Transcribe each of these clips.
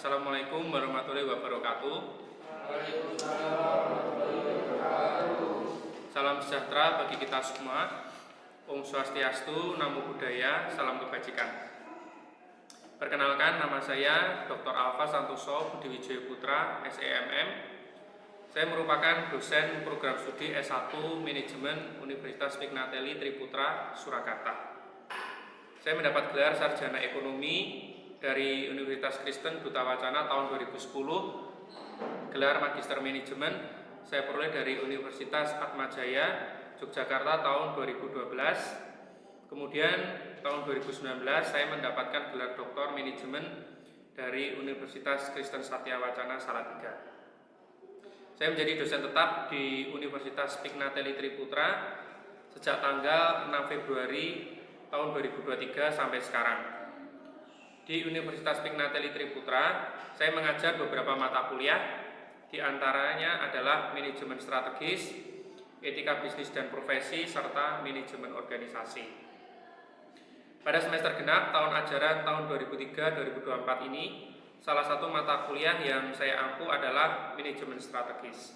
Assalamualaikum warahmatullahi wabarakatuh. Salam sejahtera bagi kita semua. Om Swastiastu, Namo Buddhaya, salam kebajikan. Perkenalkan, nama saya Dr. Alfa Santoso Budi Wijaya Putra, SEMM. Saya merupakan dosen program studi S1 Manajemen Universitas Pignatelli Triputra, Surakarta. Saya mendapat gelar Sarjana Ekonomi dari Universitas Kristen Duta Wacana tahun 2010. Gelar Magister Manajemen saya peroleh dari Universitas Atmajaya, Yogyakarta tahun 2012. Kemudian tahun 2019 saya mendapatkan gelar Doktor Manajemen dari Universitas Kristen Satya Wacana Salatiga. Saya menjadi dosen tetap di Universitas Pignatelli Triputra sejak tanggal 6 Februari tahun 2023 sampai sekarang. Di Universitas Pignatelli Triputra, saya mengajar beberapa mata kuliah, di antaranya adalah manajemen strategis, etika bisnis dan profesi, serta manajemen organisasi. Pada semester genap tahun ajaran tahun 2003-2024 ini, salah satu mata kuliah yang saya ampu adalah manajemen strategis.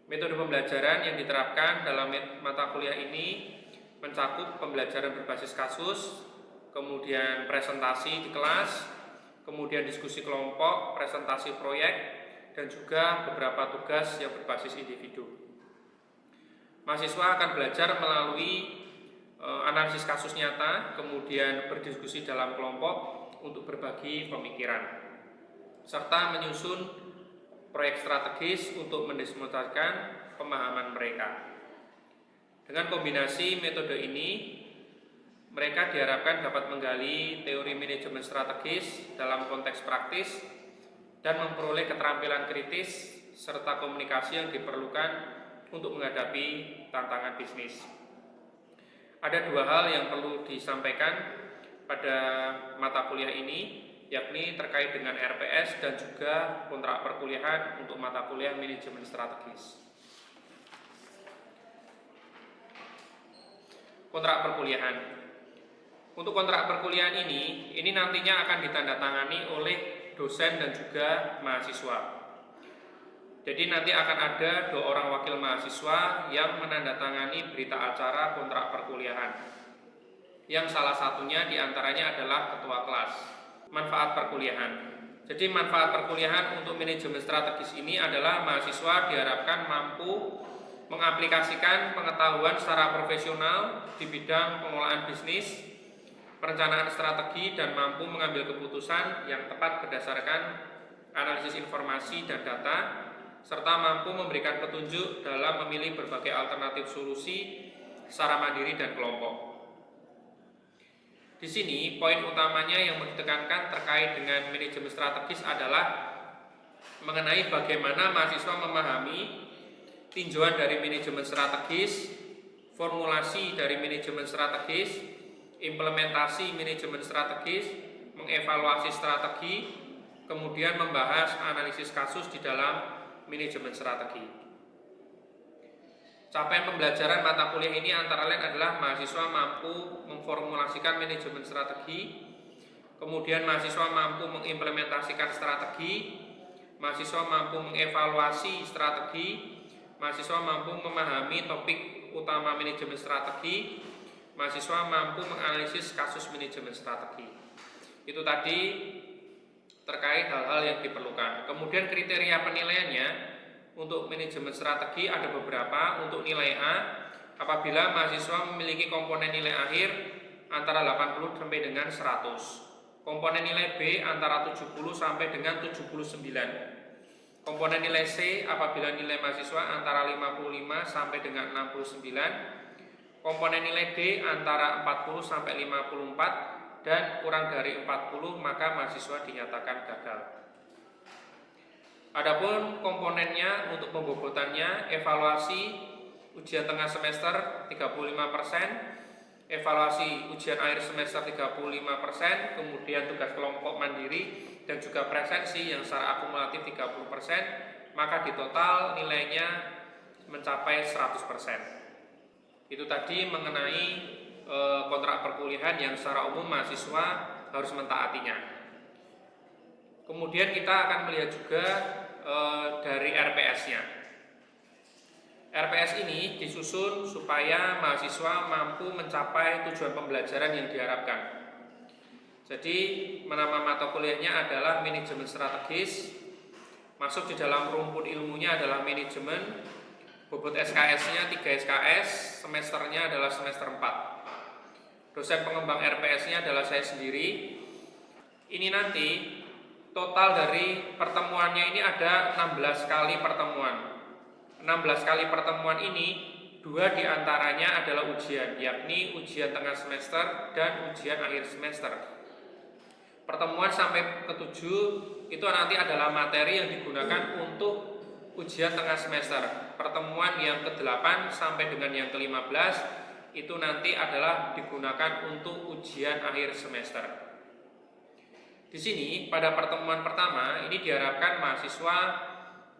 Metode pembelajaran yang diterapkan dalam mata kuliah ini mencakup pembelajaran berbasis kasus, kemudian presentasi di kelas, kemudian diskusi kelompok, presentasi proyek, dan juga beberapa tugas yang berbasis individu. Mahasiswa akan belajar melalui analisis kasus nyata, kemudian berdiskusi dalam kelompok untuk berbagi pemikiran, serta menyusun proyek strategis untuk mendemonstrasikan pemahaman mereka. Dengan kombinasi metode ini, mereka diharapkan dapat menggali teori manajemen strategis dalam konteks praktis dan memperoleh keterampilan kritis serta komunikasi yang diperlukan untuk menghadapi tantangan bisnis. Ada dua hal yang perlu disampaikan pada mata kuliah ini, yakni terkait dengan RPS dan juga kontrak perkuliahan untuk mata kuliah manajemen strategis. Kontrak perkuliahan. Untuk kontrak perkuliahan ini nantinya akan ditandatangani oleh dosen dan juga mahasiswa. Jadi nanti akan ada 2 orang wakil mahasiswa yang menandatangani berita acara kontrak perkuliahan, yang salah satunya diantaranya adalah ketua kelas. Manfaat perkuliahan. Jadi manfaat perkuliahan untuk manajemen strategis ini adalah mahasiswa diharapkan mampu mengaplikasikan pengetahuan secara profesional di bidang pengelolaan bisnis, perencanaan strategi, dan mampu mengambil keputusan yang tepat berdasarkan analisis informasi dan data, serta mampu memberikan petunjuk dalam memilih berbagai alternatif solusi secara mandiri dan kelompok. Di sini poin utamanya yang ditekankan terkait dengan manajemen strategis adalah mengenai bagaimana mahasiswa memahami tinjauan dari manajemen strategis, formulasi dari manajemen strategis, implementasi manajemen strategis, mengevaluasi strategi, kemudian membahas analisis kasus di dalam manajemen strategi. Capaian pembelajaran mata kuliah ini antara lain adalah mahasiswa mampu memformulasikan manajemen strategi, kemudian mahasiswa mampu mengimplementasikan strategi, mahasiswa mampu mengevaluasi strategi, mahasiswa mampu memahami topik utama manajemen strategi, mahasiswa mampu menganalisis kasus manajemen strategi. Itu tadi terkait hal-hal yang diperlukan. Kemudian kriteria penilaiannya untuk manajemen strategi ada beberapa. Untuk nilai A, apabila mahasiswa memiliki komponen nilai akhir antara 80 sampai dengan 100. Komponen nilai B antara 70 sampai dengan 79. Komponen nilai C apabila nilai mahasiswa antara 55 sampai dengan 69. Komponen nilai D antara 40 sampai 54 dan kurang dari 40 maka mahasiswa dinyatakan gagal. Adapun komponennya untuk pembobotannya, evaluasi ujian tengah semester 35%, evaluasi ujian akhir semester 35%, kemudian tugas kelompok mandiri dan juga presensi yang secara akumulatif 30%, maka di total nilainya mencapai 100%. Itu tadi mengenai kontrak perkuliahan yang secara umum mahasiswa harus mentaatinya. Kemudian kita akan melihat juga dari RPS-nya. RPS ini disusun supaya mahasiswa mampu mencapai tujuan pembelajaran yang diharapkan. Jadi nama mata kuliahnya adalah manajemen strategis. Masuk di dalam rumpun ilmunya adalah manajemen. Bobot SKS-nya 3 SKS, semesternya adalah semester 4. Dosen pengembang RPS-nya adalah saya sendiri. Ini nanti total dari pertemuannya ini ada 16 kali pertemuan. 16 kali pertemuan ini 2 diantaranya adalah ujian, yakni ujian tengah semester dan ujian akhir semester. Pertemuan sampai ke-7 itu nanti adalah materi yang digunakan untuk ujian tengah semester. Pertemuan yang ke-8 sampai dengan yang ke-15 itu nanti adalah digunakan untuk ujian akhir semester. Di sini pada pertemuan pertama ini diharapkan mahasiswa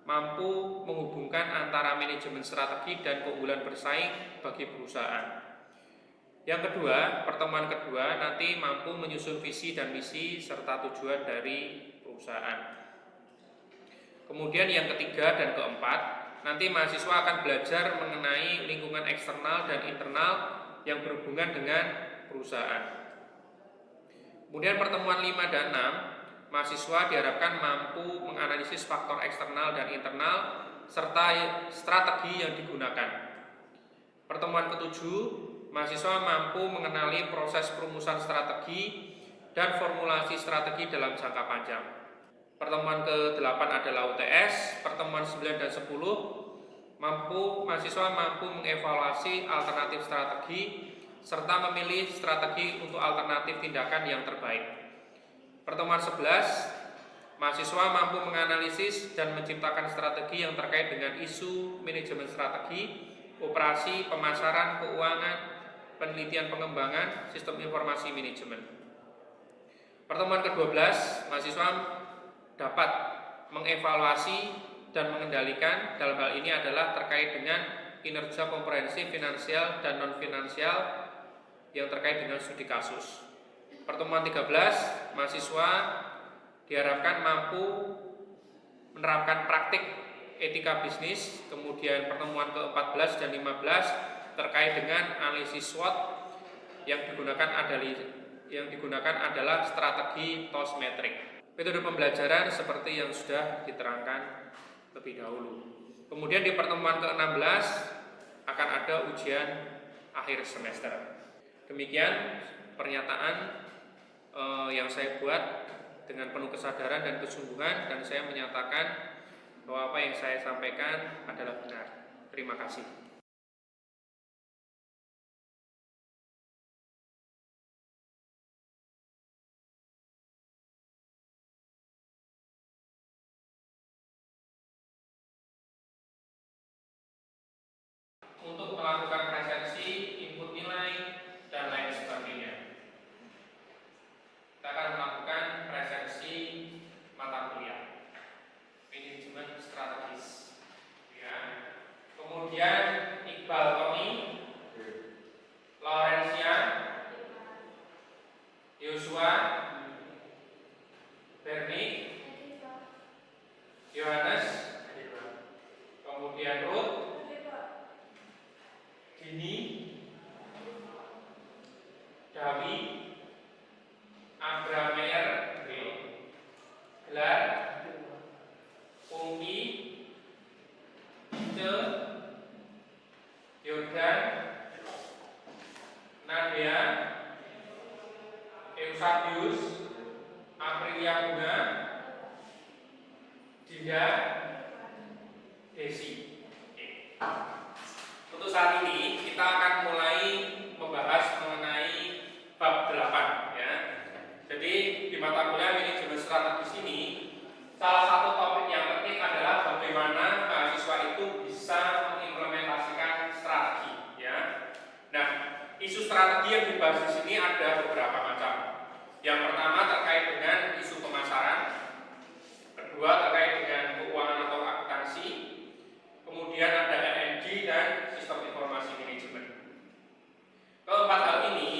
mampu menghubungkan antara manajemen strategi dan keunggulan bersaing bagi perusahaan. Yang kedua, pertemuan kedua nanti mampu menyusun visi dan misi serta tujuan dari perusahaan. Kemudian yang ketiga dan keempat, nanti mahasiswa akan belajar mengenai lingkungan eksternal dan internal yang berhubungan dengan perusahaan. Kemudian pertemuan 5 dan 6, mahasiswa diharapkan mampu menganalisis faktor eksternal dan internal serta strategi yang digunakan. Pertemuan ke-7, mahasiswa mampu mengenali proses perumusan strategi dan formulasi strategi dalam jangka panjang. Pertemuan ke-8 adalah UTS. Pertemuan 9 dan 10, mahasiswa mampu mengevaluasi alternatif strategi serta memilih strategi untuk alternatif tindakan yang terbaik. Pertemuan 11, mahasiswa mampu menganalisis dan menciptakan strategi yang terkait dengan isu manajemen strategi, operasi, pemasaran, keuangan, penelitian pengembangan, sistem informasi manajemen. Pertemuan ke-12, mahasiswa dapat mengevaluasi dan mengendalikan, dalam hal ini adalah terkait dengan kinerja komprehensif finansial dan non-finansial yang terkait dengan studi kasus. Pertemuan 13, mahasiswa diharapkan mampu menerapkan praktik etika bisnis. Kemudian pertemuan ke-14 dan 15 terkait dengan analisis SWOT yang digunakan adalah strategi TOS metrik. Metode pembelajaran seperti yang sudah diterangkan lebih dahulu. Kemudian di pertemuan ke-16 akan ada ujian akhir semester. Demikian pernyataan yang saya buat dengan penuh kesadaran dan kesungguhan, dan saya menyatakan bahwa apa yang saya sampaikan adalah benar. Terima kasih. Untuk melakukan presensi, input nilai, dan lain sebagainya, kita akan melakukan presensi mata kuliah manajemen strategis, ya. Kemudian Iqbal Tommy, Laurencia, Yosua, Berni, Yohanes, kemudian Ruth, Dini, Dawi, Abrameyer, Gelar, Pungki, Ice, Yordan, Nadia, Eusabius, Aprilia Bunga, Dinda, Desi. Untuk saat ini kita akan mulai membahas mengenai bab 8, ya. Jadi di mata kuliah manajemen strategis ini salah satu topik yang penting adalah bagaimana mahasiswa itu bisa mengimplementasikan strategi, ya. Nah, isu strategi yang dibahas di sini ada beberapa macam. Yang pertama terkait dengan isu pemasaran, kedua terkait dengan keuangan atau akuntansi, kemudian ada R&D dan sistem informasi manajemen. Keempat hal ini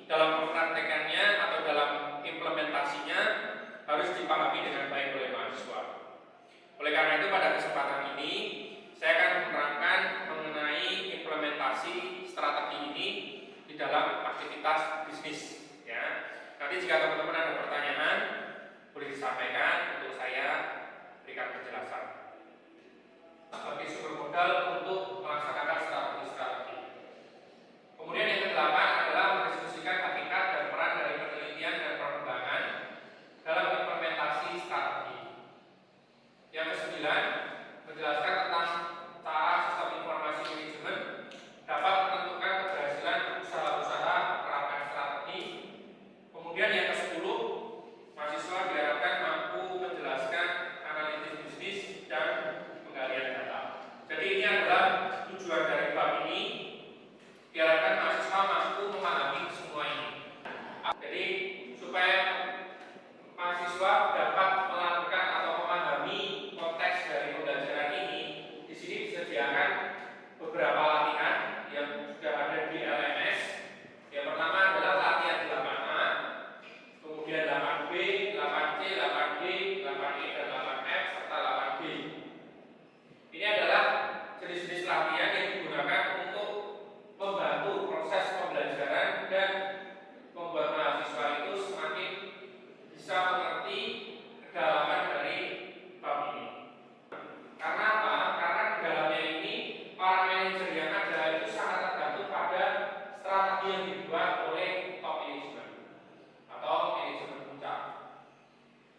dalam mempraktekannya atau dalam implementasinya harus dipahami dengan baik. kualitas bisnis ya. Nanti jika teman-teman ada pertanyaan boleh disampaikan untuk saya berikan penjelasan. Sebagai sumber modal untuk melaksanakan strategi-strategi. Kemudian yang kedelapan adalah mendiskusikan hakikat dan peran dari penelitian dan pengembangan dalam implementasi strategi. Yang kesembilan, menjelaskan tentang cara sistem informasi manajemen dapat menentukan keberhasilan usaha-usaha menerapkan strategi. Kemudian yang ke-10, mahasiswa diharapkan mampu menjelaskan analisis bisnis dan penggalian data. Jadi ini adalah tujuan dari bab ini, diharapkan mahasiswa mampu memahami semua ini. Jadi supaya mahasiswa dapat melakukan atau memahami konteks dari pembelajaran ini, di sini disediakan beberapa latihan yang sudah ada di LMS. Yang pertama adalah latihan 8A, kemudian 8B, 8C, 8D, 8E, dan 8F, serta 8B. Ini adalah jenis-jenis latihan yang digunakan untuk membantu proses pembelajaran dan membuat mahasiswa itu semakin bisa mengerti kedalaman dari bab ini. Karena apa? Karena di dalamnya ini para manajer yang ada itu sangat tergantung pada strategi yang dibuat oleh top management atau manajemen puncak.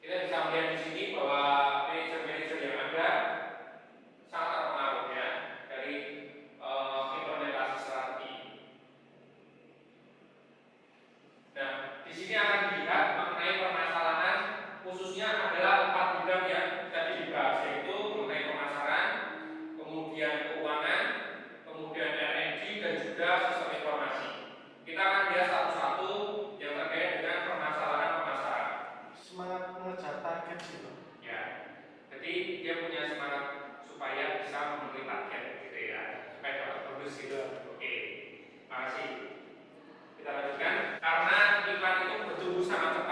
Kita bisa melihat di sini bahwa manajer-manajer yang ada sangat terpengaruh ya dari implementasi strategi. Nah, di sini akan dilihat mengenai permasalahan, khususnya adalah 4 bidang yang tadi dibahas, yaitu mengenai pemasaran, kemudian keuangan, kemudian R&D, dan juga sistem informasi. Kita akan lihat satu-satu yang terkait dengan permasalahan pemasaran. Semangat mengejar target gitu. Ya, jadi dia punya semangat supaya bisa memenuhi target gitu ya, supaya dapat bonus gitu. Oke, makasih. Kita lanjutkan. Karena iklan itu bertumbuh sangat cepat.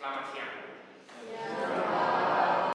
Selamat siang.